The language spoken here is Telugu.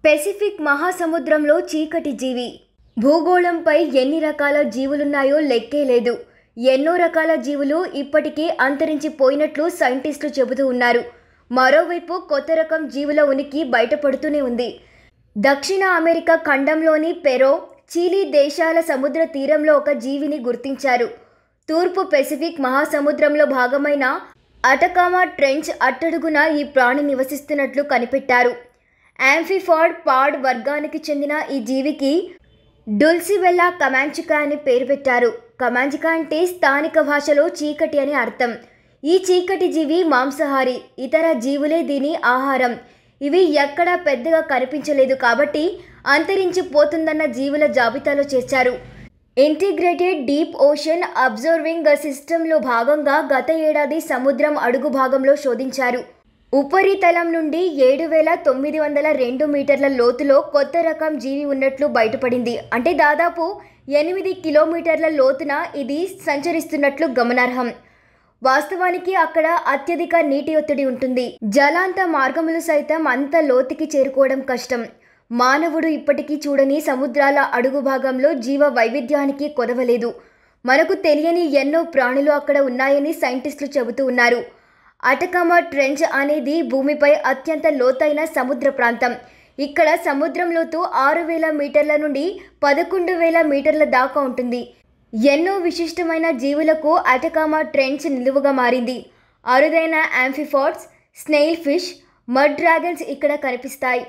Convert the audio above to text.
పెసిఫిక్ మహాసముద్రంలో చీకటి జీవి. భూగోళంపై ఎన్ని రకాల జీవులున్నాయో లెక్కే లేదు. ఎన్నో రకాల జీవులు ఇప్పటికీ అంతరించిపోయినట్లు సైంటిస్టులు చెబుతూ ఉన్నారు. మరోవైపు కొత్త రకం జీవుల ఉనికి బయటపడుతూనే ఉంది. దక్షిణ అమెరికా ఖండంలోని పెరో, చిలీ దేశాల సముద్ర తీరంలో ఒక జీవిని గుర్తించారు. తూర్పు పెసిఫిక్ మహాసముద్రంలో భాగమైన అటకామా ట్రెంచ్ అట్టడుగున ఈ ప్రాణి నివసిస్తున్నట్లు కనిపెట్టారు. యాంఫిఫాడ్ పాడ్ వర్గానికి చెందిన ఈ జీవికి డుల్సివెల్లా కమాంచికా అని పేరు పెట్టారు. కమాంచికా అంటే స్థానిక భాషలో చీకటి అని అర్థం. ఈ చీకటి జీవి మాంసాహారి. ఇతర జీవులే దీని ఆహారం. ఇవి ఎక్కడా పెద్దగా కనిపించలేదు కాబట్టి అంతరించిపోతుందన్న జీవుల జాబితాలో చేర్చారు. ఇంటిగ్రేటెడ్ డీప్ ఓషన్ అబ్జర్వింగ్ సిస్టంలో భాగంగా గత ఏడాది సముద్రం అడుగు భాగంలో శోధించారు. ఉపరితలం నుండి 7,902 మీటర్ల లోతులో కొత్త రకం జీవి ఉన్నట్లు బయటపడింది. అంటే దాదాపు 8 కిలోమీటర్ల లోతున ఇది సంచరిస్తున్నట్లు గమనార్హం. వాస్తవానికి అక్కడ అత్యధిక నీటి ఒత్తిడి ఉంటుంది. జలాంత మార్గములు సైతం అంత లోతుకి చేరుకోవడం కష్టం. మానవుడు ఇప్పటికీ చూడని సముద్రాల అడుగు భాగంలో జీవ వైవిధ్యానికి కొదవలేదు. మనకు తెలియని ఎన్నో ప్రాణులు అక్కడ ఉన్నాయని సైంటిస్టులు చెబుతూ ఉన్నారు. అటకామా ట్రెంచ్ అనేది భూమిపై అత్యంత లోతైన సముద్ర ప్రాంతం. ఇక్కడ సముద్రం లోతు 6,000 మీటర్ల నుండి 11,000 మీటర్ల దాకా ఉంటుంది. ఎన్నో విశిష్టమైన జీవులకు అటకామా ట్రెంచ్ నిలువుగా మారింది. అరుదైన యాంఫిఫాడ్స్, స్నేయిల్ ఫిష్, మడ్ డ్రాగన్స్ ఇక్కడ కనిపిస్తాయి.